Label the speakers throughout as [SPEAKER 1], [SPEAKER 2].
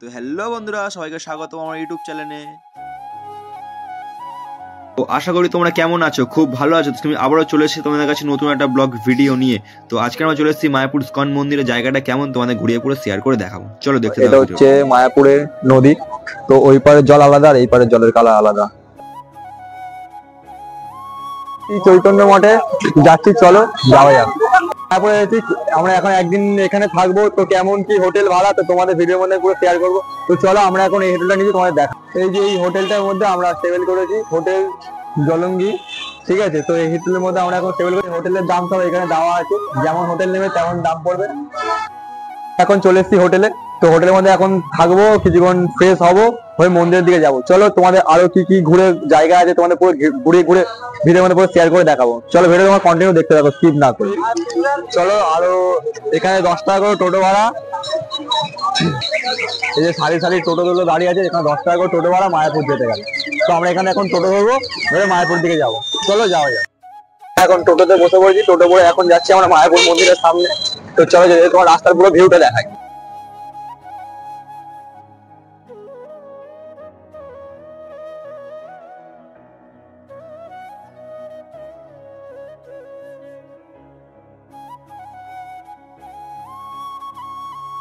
[SPEAKER 1] তো হ্যালো বন্ধুরা, সবাইকে স্বাগত আমার ইউটিউব চ্যানেলে। তো আশা করি তোমরা কেমন আছো, খুব ভালো আছো। তুমি আবারও চলে এসেছি তোমাদের কাছে নতুন একটা ব্লগ ভিডিও নিয়ে। তো আজকে আমরা চলে এসেছি মায়াপুর ইসকন মন্দিরের জায়গাটা কেমন তোমাদের ঘুরিয়ে পুরো শেয়ার করে দেখাবো। চলো দেখতে থাকো।
[SPEAKER 2] এটা হচ্ছে মায়াপুরের নদী। তো ওই পারের জল আলাদা আর এই পারের জলের কালার আলাদা। চৈতন্য মঠে যাচ্ছি, চলো যাওয়া যাক। তারপরে আমরা এখন একদিন এখানে থাকবো, তো কেমন কি হোটেল ভাড়া তো তোমাদের ভিডিওর মধ্যে পুরো শেয়ার করবো। তো চলো আমরা এখন এই হোটেলটা নিয়ে তোমাদের দেখা। এই যে এই হোটেলটার মধ্যে আমরা স্টেবল করেছি, হোটেল জলঙ্গি, ঠিক আছে। তো এই হোটেলের মধ্যে আমরা এখন স্টেবল করেছি। হোটেলের দাম সব এখানে দেওয়া আছে, যেমন হোটেল নেবে তেমন দাম পড়বে। এখন চলে এসেছি হোটেলে। তো হোটেলের মধ্যে এখন থাকবো, কিছুক্ষণ ফ্রেশ হবো, হয়ে মন্দিরের দিকে যাবো। চলো তোমাদের আরো কি কি ঘুরে জায়গা আছে তোমাদের পুরো ঘুরে ঘুরে ভিডিওর মধ্যে পুরো শেয়ার করে দেখাবো। চলো ভিডিও তোমার কন্টিনিউ দেখতে থাকো, স্কিপ না করে। চলো, আরো এখানে 10 টাকা করে টোটো ভাড়া। এই যে সারি সারি টোটো গুলো দাঁড়িয়ে আছে, এখানে 10 টাকা করে টোটো ভাড়া মায়াপুর যেতে গেলে। তো আমরা এখানে এখন টোটো ধরবো, ধরে মায়াপুর দিকে যাবো। চলো যাওয়া যাক। এখন টোটোতে বসে পড়েছি, টোটো করে এখন যাচ্ছি আমরা মায়াপুর মন্দিরের সামনে। তো চলো তোমার রাস্তার পুরো ভিউটা দেখাই।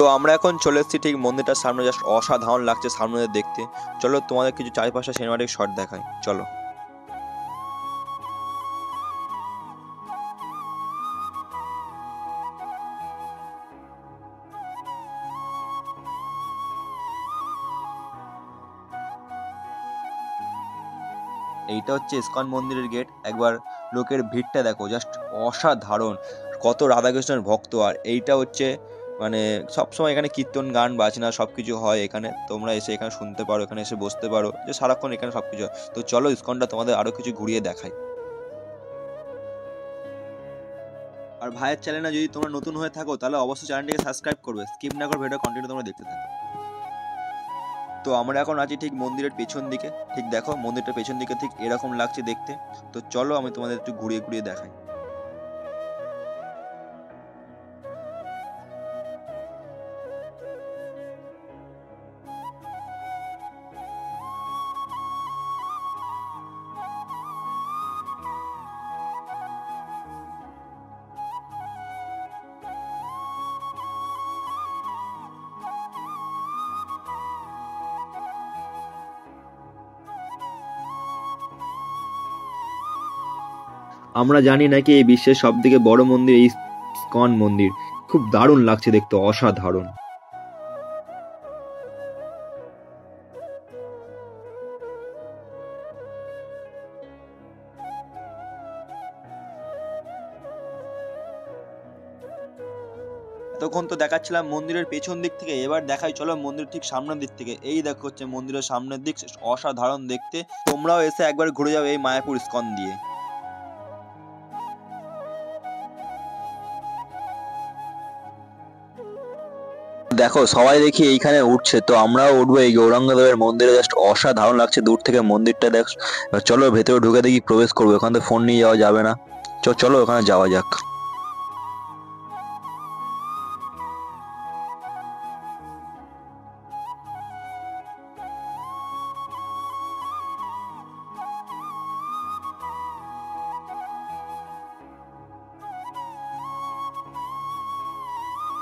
[SPEAKER 1] তো আমরা এখন চলে এসেছি ঠিক মন্দিরটার সামনে, জাস্ট অসাধারণ লাগছে সামনে দেখতে। চলো তোমাদের কিছু চারিপাশে সিনেমাটিক শট দেখাই, চলো। এইটা হচ্ছে ইসকন মন্দিরের গেট। একবার লোকের ভিড়টা দেখো, জাস্ট অসাধারণ। কত রাধাকৃষ্ণের ভক্ত। আর এইটা হচ্ছে মানে সবসময় এখানে কীর্তন গান বাজনা সব কিছু হয় এখানে। তোমরা এসে এখানে শুনতে পারো, এখানে এসে বসতে পারো, যে সারাক্ষণ এখানে সব কিছু হয়। তো চলো ইসকনটা তোমাদের আরো কিছু ঘুরিয়ে দেখাই। আর ভাইয়ের চ্যানেলে যদি তোমরা নতুন হয়ে থাকো তাহলে অবশ্যই চ্যানেলটিকে সাবস্ক্রাইব করবে, স্কিপ না করে ভিডিও কন্টিনিউ তোমরা দেখতে থাকো। তো আমরা এখন আছি ঠিক মন্দিরের পেছন দিকে। ঠিক দেখো মন্দিরটার পেছন দিকে ঠিক এরকম লাগছে দেখতে। তো চলো আমি তোমাদের একটু ঘুরিয়ে ঘুরিয়ে দেখাই। আমরা জানি নাকি এই বিশ্বের সব থেকে বড় মন্দির এই ইসকন মন্দির। খুব দারুণ লাগছে দেখতে, অসাধারণ। তখন তো দেখাচ্ছিলাম মন্দিরের পেছন দিক থেকে, এবার দেখাই চলো মন্দির ঠিক সামনের দিক থেকে। এই দেখো হচ্ছে মন্দিরের সামনের দিক, অসাধারণ দেখতে। তোমরাও এসে একবার ঘুরে যাও এই মায়াপুর ইসকন দিয়ে।
[SPEAKER 2] দেখো সবাই দেখি এইখানে উঠছে, তো আমরাও উঠবো। এই গৌরাঙ্গদেবের মন্দিরে জাস্ট অসাধারণ লাগছে দূর থেকে মন্দিরটা দেখ। চলো ভেতরে ঢুকে দেখি, প্রবেশ করবো। ওখান থেকে ফোন নিয়ে যাওয়া যাবে না। চলো ওখানে যাওয়া যাক।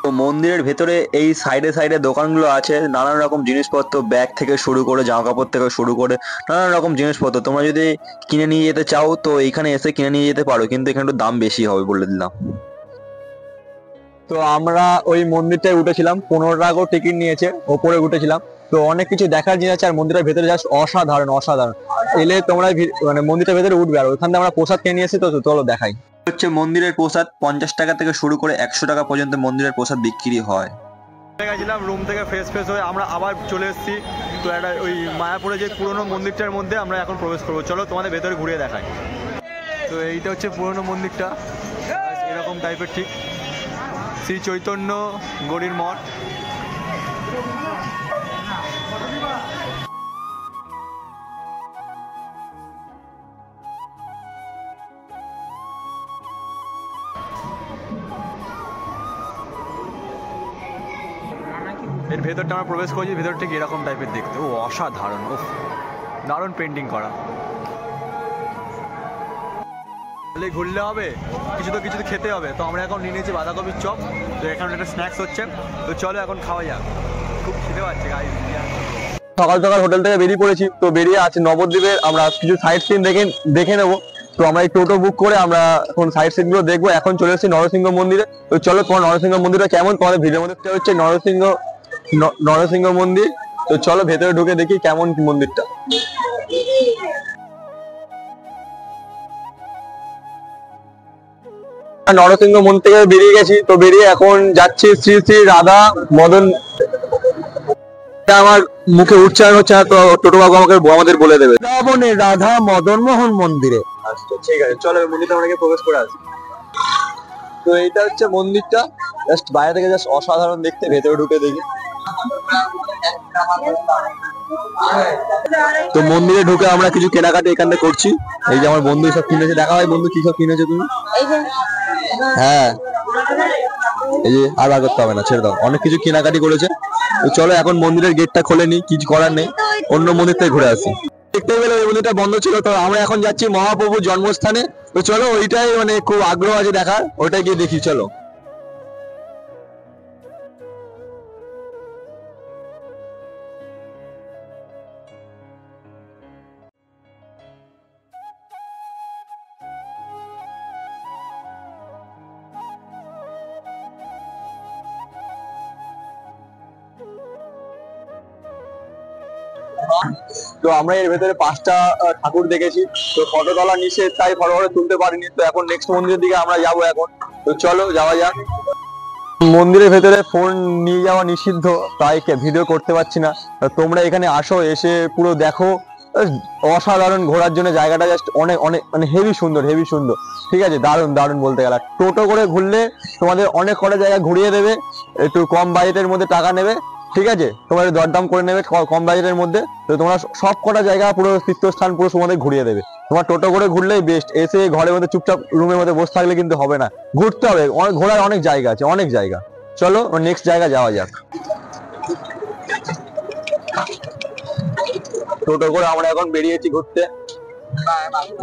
[SPEAKER 2] তো মন্দিরের ভেতরে এই সাইডে সাইডে দোকানগুলো আছে, নানান রকম জিনিসপত্র, ব্যাগ থেকে শুরু করে জামা কাপড় থেকে শুরু করে নানান রকম জিনিসপত্র। তোমরা যদি কিনে নিয়ে যেতে চাও তো এইখানে এসে কিনে নিয়ে যেতে পারো, কিন্তু এখানে একটু দাম বেশি হবে বলে দিলাম। তো আমরা ওই মন্দিরটায় উঠেছিলাম, 15 টাকা করে টিকিট নিয়েছে, ওপরে উঠেছিলাম। তো অনেক কিছু দেখার জিনিস আছে, আর মন্দিরের ভেতরে জাস্ট অসাধারণ অসাধারণ। এলে তোমরা মানে মন্দিরের ভেতরে উঠবে। আর ওইখান থেকে আমরা প্রসাদ কিনে নিয়ে এসেছি, তো চলো দেখাই।
[SPEAKER 1] হচ্ছে মন্দিরের প্রসাদ 50 টাকা থেকে শুরু করে 100 টাকা পর্যন্ত মন্দিরের প্রসাদ বিক্রি হয়।
[SPEAKER 3] গেছিলাম রুম থেকে ফ্রেশ হয়ে আমরা আবার চলে এসেছি। তো একটা ওই মায়াপুরে যে পুরনো মন্দিরটার মধ্যে আমরা এখন প্রবেশ করবো। চলো তোমাদের ভেতরে ঘুরিয়ে দেখাই। তো এইটা হচ্ছে পুরনো মন্দিরটা, এরকম টাইপের, ঠিক শ্রী চৈতন্য গৌরীর মঠ। এর ভেতরটা আমরা প্রবেশ করেছি, ভেতর ঠিক এরকম টাইপের দেখতে। ও অসাধারণ, ও দারুণ পেন্টিং করা। তাহলে ঘুরলে হবে, কিছু তো খেতে হবে। তো আমরা এখন নিয়ে নিয়েছি বাঁধাকপির চপ। তো এখানে একটা স্ন্যাক্স হচ্ছে, তো চলো এখন খাওয়া যাক। খুব খিদে পাচ্ছে গাইস।
[SPEAKER 2] সকাল সকাল হোটেল থেকে বেরিয়ে পড়েছি। তো বেরিয়ে আছে নবদ্বীপের আমরা কিছু সাইট সিন দেখে নেবো। তো আমরা এই টোটো বুক করে আমরা এখন সাইট সিন গুলো দেখবো। এখন চলে এসেছি নরসিংহ মন্দিরে। তো চলো তোমার নরসিংহ মন্দিরটা কেমন তোমাদের ভিডিওর মধ্যে হচ্ছে নরসিংহ মন্দির। তো চলো ভেতরে ঢুকে দেখি কেমন মন্দিরটা। নরসিংহ মন্দির থেকে বেরিয়ে গেছি। তো বেরিয়ে এখন যাচ্ছি শ্রী শ্রী রাধা মদন। আমার মুখে উচ্চারণ হচ্ছে না, তো টোটো বাবু আমাদের বলে দেবে। বৃন্দাবনের রাধা মদন মোহন মন্দিরে। আচ্ছা ঠিক আছে, চলো মন্দিরটা অনেকে প্রবেশ করে আসি। তো এইটা হচ্ছে মন্দিরটা, জাস্ট বাইরে থেকে জাস্ট অসাধারণ দেখতে। ভেতরে ঢুকে দেখি। তো মন্দিরে ঢুকে আমরা কিছু কেনাকাটি এখানে করছি। এই যে আমার বন্ধু সব কিনেছে, দেখা হয় বন্ধু কি সব কিনেছে তুমি। হ্যাঁ এই যে আর বার করতে হবে না, ছেড়ে দাও। অনেক কিছু কেনাকাটি করেছে। তো চলো এখন মন্দিরের গেটটা খোলে নি, কিছু করার নেই, অন্য মন্দির থেকে ঘুরে আসি। দেখতে গেলে ওই মন্দিরটা বন্ধ ছিল। তো আমরা এখন যাচ্ছি মহাপ্রভুর জন্মস্থানে। তো চলো ওইটাই মানে খুব আগ্রহ আছে দেখার, ওইটাই গিয়ে দেখি চলো। তো আমরা এর ভেতরে 5টা ঠাকুর দেখেছি। তো ফটো তোলা নিষেধ, তাই ফটো তুলতে পারিনি। তো এখন নেক্সট মন্দিরের দিকে আমরা যাবো এখন। তো চলো যাওয়া যাক। মন্দিরের ভেতরে ফোন নিয়ে যাওয়া নিষিদ্ধ, তাই ভিডিও করতে পারছি না। তোমরা এখানে আসো, এসে পুরো দেখো। অসাধারণ, ঘোরার জন্য জায়গাটা জাস্ট অনেক অনেক মানে হেভি সুন্দর, হেভি সুন্দর। ঠিক আছে, দারুণ দারুণ বলতে গেলে। টোটো করে ঘুরলে তোমাদের অনেক কটা জায়গা ঘুরিয়ে দেবে, একটু কম বাজেটের মধ্যে টাকা নেবে। ঠিক আছে, তোমাদের দরদাম করে নেবে কম বাজেটের মধ্যে। তো তোমরা সব কটা জায়গা পুরো তীর্থস্থান পুরো তোমাদের ঘুরিয়ে দেবে। তোমার টোটো করে ঘুরলেই বেস্ট। এসে ঘরের মধ্যে চুপচাপ রুমের মধ্যে বসে থাকলে কিন্তু হবে না, ঘুরতে হবে। ঘোরার অনেক জায়গা আছে, অনেক জায়গা। চলো নেক্সট জায়গা যাওয়া যাক। টোটো করে আমরা এখন বেরিয়েছি ঘুরতে।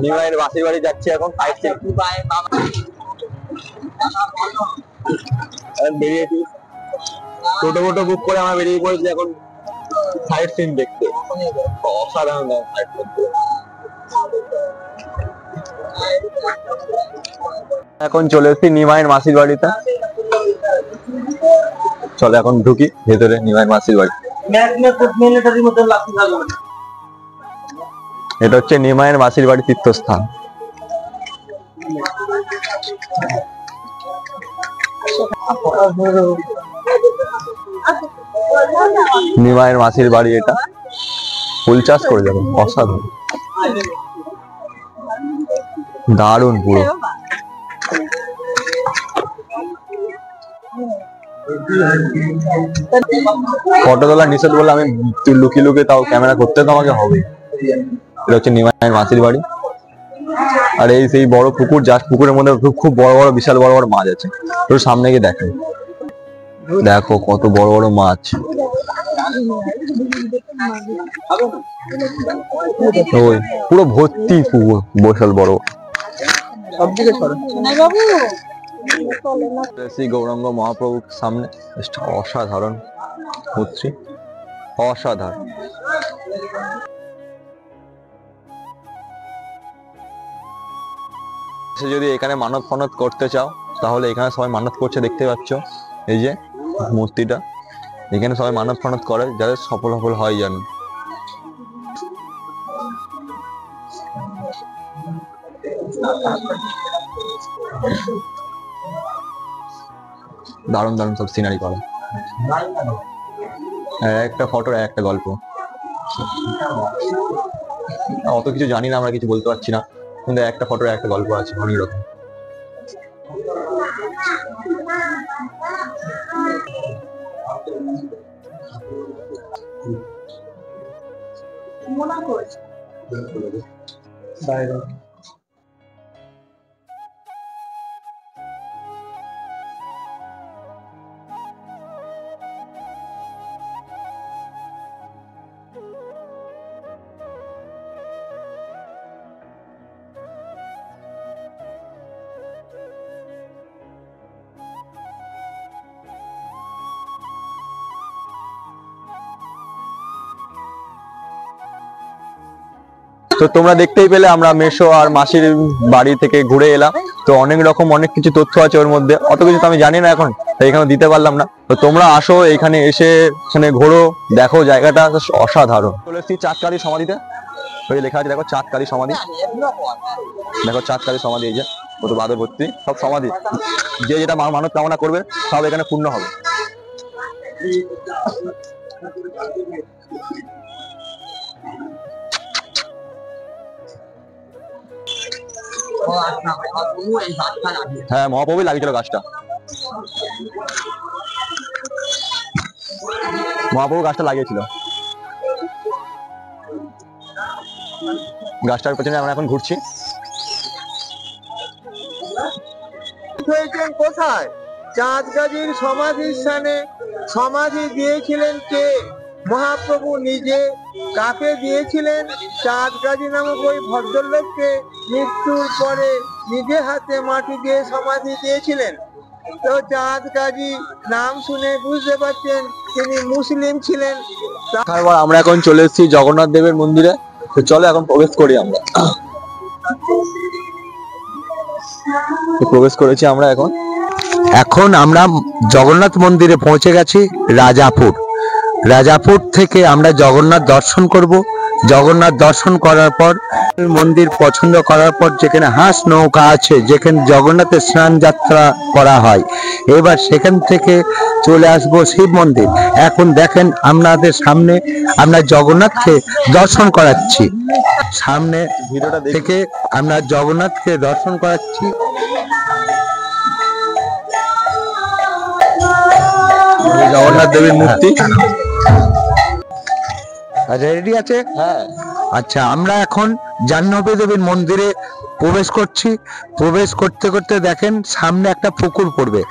[SPEAKER 2] নিমাইয়ের মাসির বাড়ি যাচ্ছি এখন। বেরিয়েছি টোটো বুক করে আমরা বেরিয়ে পড়েছি এখন সাইট সিন দেখতে। অসাধারণ এখন চলে এসেছি নিমাইয়ের মাসির বাড়িতে। চলো এখন ঢুকি ভেতরে নিমাইয়ের মাসির বাড়ি। এটা হচ্ছে নিমাইয়ের মাসির বাড়ি তীর্থস্থান। নিমাইয়ের মাসির বাড়ি, এটা ফুল চাষ করে যাবে। অসাধারণ, দারুণ পুরো। ফটো তোলা নিষেধ বলে আমি লুকিয়ে লুকিয়ে তাও ক্যামেরা করতে তো আমাকে হবে। এটা হচ্ছে নিমাইয়ের মাসির বাড়ি। আর এই সেই বড় পুকুর, জাস্ট পুকুরের মধ্যে খুব বড় বড় বিশাল বড় বড় মাছ আছে। তোর সামনে গিয়ে দেখো, দেখো কত বড় বড় মাছ। ওই পুরো ভর্তি পুকুর, বিশাল বড়। শ্রী গৌরাঙ্গ মহাপ্রভুর সামনে অসাধারণ মূর্তি, অসাধারণ। যদি এখানে মানত ফানত করতে চাও তাহলে এখানে সবাই মানত করছে, দেখতে পাচ্ছ এই যে মূর্তিটা। এখানে সবাই মানত ফানত করে, যাদের সফল হয় জানো। দারুণ দারুণ সব সিনারি করা, একটা ফটোর একটা গল্প। অত কিছু জানি না, আমরা কিছু বলতে পারছি না, কিন্তু একটা ফটোর একটা গল্প আছে অনেক রকম। তো তোমরা দেখতেই পেলে আমরা মেশো আর মাসির বাড়ি থেকে ঘুরে এলাম। তো অনেক রকম অনেক কিছু তথ্য আছে ওর মধ্যে, অত কিছু তো আমি জানি না এখন, তাই এখানে দিতে পারলাম না। তো তোমরা আসো এখানে, এসে এখানে ঘোরো, দেখো জায়গাটা অসাধারণ। চলে এসেছি চাঁদকালী সমাধিতে, ওই লেখা আছে দেখো চাঁদকালী সমাধি, দেখো চাঁদকালী সমাধি, এই যে কত বাদর ভর্তি সব সমাধি, যে যেটা মানত কামনা করবে সব এখানে পূর্ণ হবে। হ্যাঁ মহাপ্রভুই লাগিয়েছিল গাছটা, মহাপ্রভু গাছটা লাগিয়েছিল। গাছটার পেছনে আমরা এখন ঘুরছি।
[SPEAKER 4] কোথায়? চাঁদগাজীর সমাধির স্থানে। সমাধি দিয়েছিলেন কে? মহাপ্রভু নিজে। কাকে দিয়েছিলেন? চাঁদগাজী নামক ওই ভদ্রলোককে মৃত্যুর পরে নিজে হাতে মাটি দিয়ে সমাধি দিয়েছিলেন। তো চাঁদগাজী নাম শুনে বুঝতে পারছেন তিনি মুসলিম ছিলেন।
[SPEAKER 2] তারপর আমরা এখন চলে এসেছি জগন্নাথ দেবের মন্দিরে। তো চলো এখন প্রবেশ করি আমরা। প্রবেশ করেছি আমরা এখন।
[SPEAKER 5] এখন আমরা জগন্নাথ মন্দিরে পৌঁছে গেছি রাজাপুর। রাজাপুর থেকে আমরা জগন্নাথ দর্শন করব। জগন্নাথ দর্শন করার পর মন্দির পছন্দ করার পর যেখানে হাঁস নৌকা আছে, যেখানে জগন্নাথের স্নান যাত্রা করা হয়, এবার সেখান থেকে চলে আসব শিব মন্দির। এখন দেখেন আপনাদের সামনে আমরা জগন্নাথকে দর্শন করাচ্ছি, সামনে
[SPEAKER 2] ভিডিওটা
[SPEAKER 5] থেকে আমরা জগন্নাথকে দর্শন করাচ্ছি।
[SPEAKER 2] জগন্নাথ দেবের মূর্তি
[SPEAKER 5] রেডি আছে?
[SPEAKER 2] হ্যাঁ।
[SPEAKER 5] আচ্ছা, আমরা এখন জাহ্নবী দেবীর মন্দিরে প্রবেশ করছি। প্রবেশ করতে করতে দেখেন সামনে একটা পুকুর পড়বে।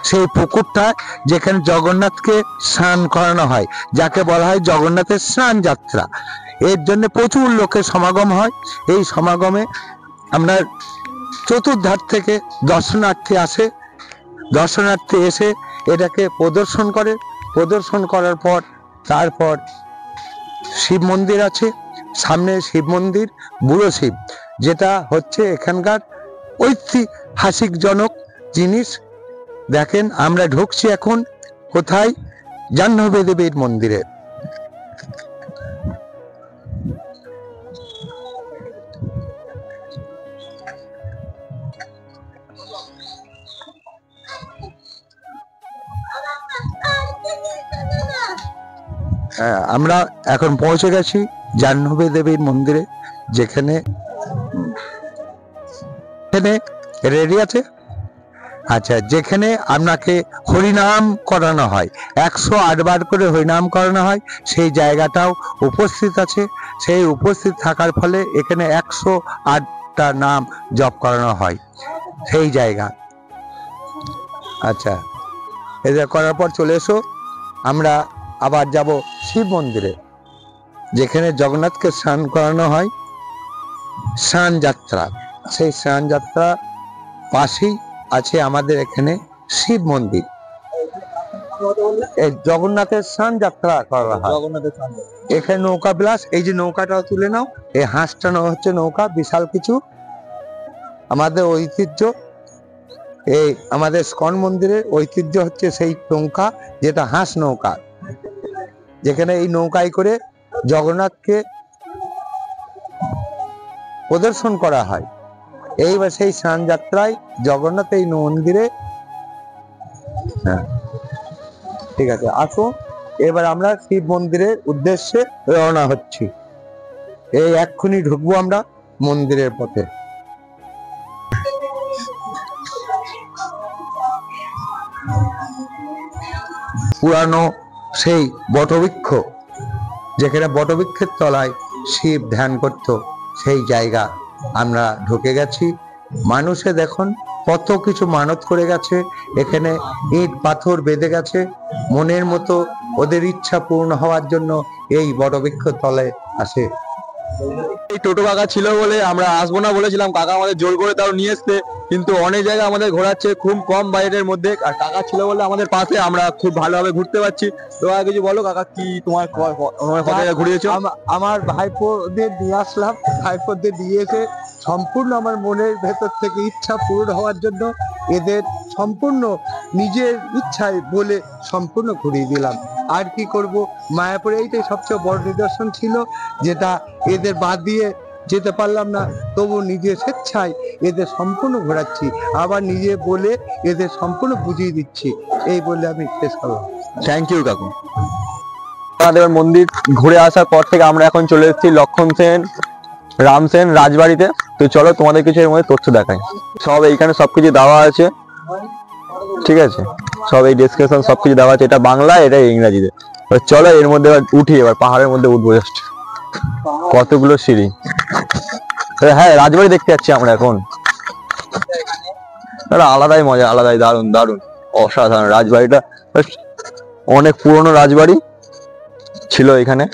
[SPEAKER 5] সেই পুকুরটা যেখানে জগন্নাথকে স্নান করানো হয়, যাকে বলা হয় জগন্নাথের স্নান যাত্রা। এর জন্য প্রচুর লোকের সমাগম হয়। এই সমাগমে আমরা চতুর্ধার থেকে দর্শনার্থী আসে। দর্শনার্থী এসে এটাকে প্রদর্শন করে। প্রদর্শন করার পর তারপর শিব মন্দির আছে, সামনে শিব মন্দির, বুড়ো শিব, যেটা হচ্ছে এখানকার ঐতিহাসিকজনক জিনিস। দেখেন আমরা ঢুকছি এখন কোথায়? জাহ্নবী দেবীর মন্দিরে। হ্যাঁ, আমরা এখন পৌঁছে গেছি জাহ্নবী দেবীর মন্দিরে, যেখানে রেডি আছে। আচ্ছা, যেখানে আপনাকে হরিনাম করানো হয়, 108 বার করে হরিনাম করানো হয়, সেই জায়গাটাও উপস্থিত আছে। সেই উপস্থিত থাকার ফলে এখানে 108টা নাম জপ করানো হয় সেই জায়গা। আচ্ছা, এটা করার পর চলে এসো, আমরা আবার যাব শিব মন্দিরে, যেখানে জগন্নাথকে স্নান করানো হয়, স্নান যাত্রা। সেই স্নান যাত্রা পাশেই আছে আমাদের এখানে শিব মন্দির। এই জগন্নাথের স্নান যাত্রা করা হয়। এখানে নৌকা বিলাস, এই যে নৌকাটাও তুলে নাও, এই হাঁসটা হচ্ছে নৌকা, বিশাল কিছু আমাদের ঐতিহ্য। এই আমাদের স্কন মন্দিরের ঐতিহ্য হচ্ছে সেই নৌকা, যেটা হাঁস নৌকা, যেখানে এই নৌকায় করে জগন্নাথকে প্রদর্শন করা হয়। এইবার সেই স্নান যাত্রায় জগন্নাথ এই মন্দিরে। হ্যাঁ, ঠিক আছে, আসো এবার আমরা শিব মন্দিরের উদ্দেশ্যে রওনা হচ্ছি। এই এক্ষুনি ঢুকবো আমরা মন্দিরের পথে। পুরানো সেই বটবৃক্ষ, যেখানে বটবৃক্ষের তলায় শিব ধ্যান করত, সেই জায়গা আমরা ঢুকে গেছি। মানুষে দেখুন কত কিছু মানত করে গেছে, এখানে ইট পাথর বেঁধে গেছে, মনের মতো ওদের ইচ্ছা পূর্ণ হওয়ার জন্য এই বটবৃক্ষ তলে আসে।
[SPEAKER 2] এই টোটো কাকা ছিল বলে আমরা আসবো না বলেছিলাম, কাকা আমাদের জোর করে তাও নিয়ে এসছে, কিন্তু অনেক জায়গায় আমাদের ঘোরাচ্ছে খুব কম বাজেটের মধ্যে, আর কাকা ছিল বলে আমাদের পাশে আমরা খুব ভালোভাবে ঘুরতে পারছি। তো আর কিছু বলো কাকা, কি তোমার কত জায়গায় ঘুরিয়েছো?
[SPEAKER 5] আমার ভাইপোদের দিয়ে আসলাম, ভাইপোদের দিয়েছে সম্পূর্ণ আমার মনের ভেতর থেকে ইচ্ছা পূরণ হওয়ার জন্য এদের সম্পূর্ণ নিজের ইচ্ছায় বলে সম্পূর্ণ ঘুরিয়ে দিলাম। আর কি করব, মায়াপুরে এইটাই সবচেয়ে বড় নিদর্শন ছিল, যেটা এদের বাদ দিয়ে যেতে পারলাম না, তবু নিজে স্বেচ্ছায় এদের সম্পূর্ণ ঘোরাচ্ছি, আবার নিজে বলে এদের সম্পূর্ণ বুঝিয়ে দিচ্ছি। এই বলে আমি শেষ করলাম।
[SPEAKER 2] থ্যাংক ইউ কাকু। আমাদের মন্দির ঘুরে আসার পর থেকে আমরা এখন চলে এসেছি লক্ষণ সেন, রাম সেন রাজবাড়িতে। তো চলো তোমাদের কিছু এর মধ্যে তথ্য দেখাই। সব এইখানে সবকিছু দেওয়া আছে, ঠিক আছে, সব এই ডেসক্রিপশন সবকিছু দেওয়া আছে, এটা বাংলা, এটা ইংরাজিতে। চলো এর মধ্যে এবার উঠি, এবার পাহাড়ের মধ্যে উঠবো। জাস্ট কতগুলো সিঁড়ি। হ্যাঁ, রাজবাড়ি দেখতে যাচ্ছি আমরা এখন। আলাদাই মজা, আলাদাই, দারুণ দারুণ, অসাধারণ। রাজবাড়িটা অনেক পুরনো রাজবাড়ি ছিল এখানে।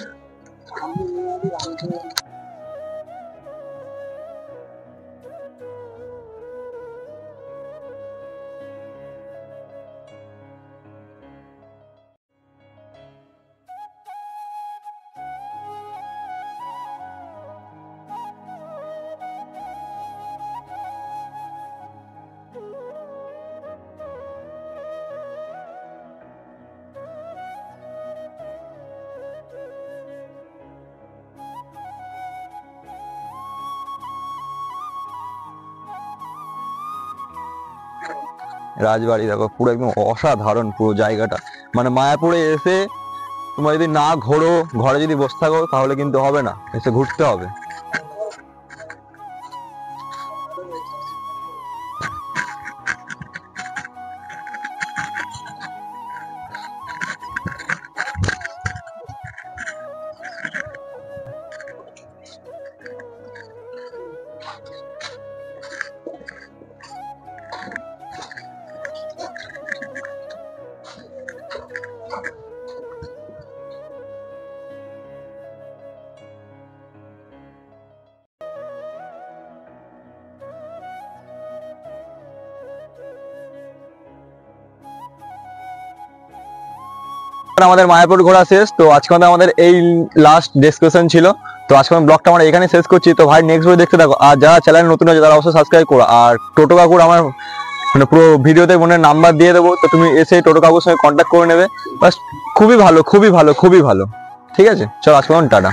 [SPEAKER 2] রাজবাড়ি দেখো, পুরো একদম অসাধারণ পুরো জায়গাটা। মানে মায়াপুরে এসে তোমরা যদি না ঘোরো, ঘরে যদি বসে থাকো, তাহলে কিন্তু হবে না, এসে ঘুরতে হবে। আমাদের মায়াপুর ঘোরা শেষ। তো আজকে আমাদের এই লাস্ট ডিসকাশন ছিল। তো আজকে ব্লগটা আমরা এখানে শেষ করছি। তো ভাই নেক্সট ভিডিও দেখতে থাকো, আর যারা চ্যানেল নতুন আছে তারা অবশ্যই সাবস্ক্রাইব করো। আর টোটো কাকুর আমার মানে পুরো ভিডিওতে মনে নাম্বার দিয়ে দেবো, তো তুমি এসে টোটো কাকুর সঙ্গে কন্ট্যাক্ট করে নেবে। বাস খুবই ভালো, খুবই ভালো, খুবই ভালো। ঠিক আছে, চলো আজকে টাটা।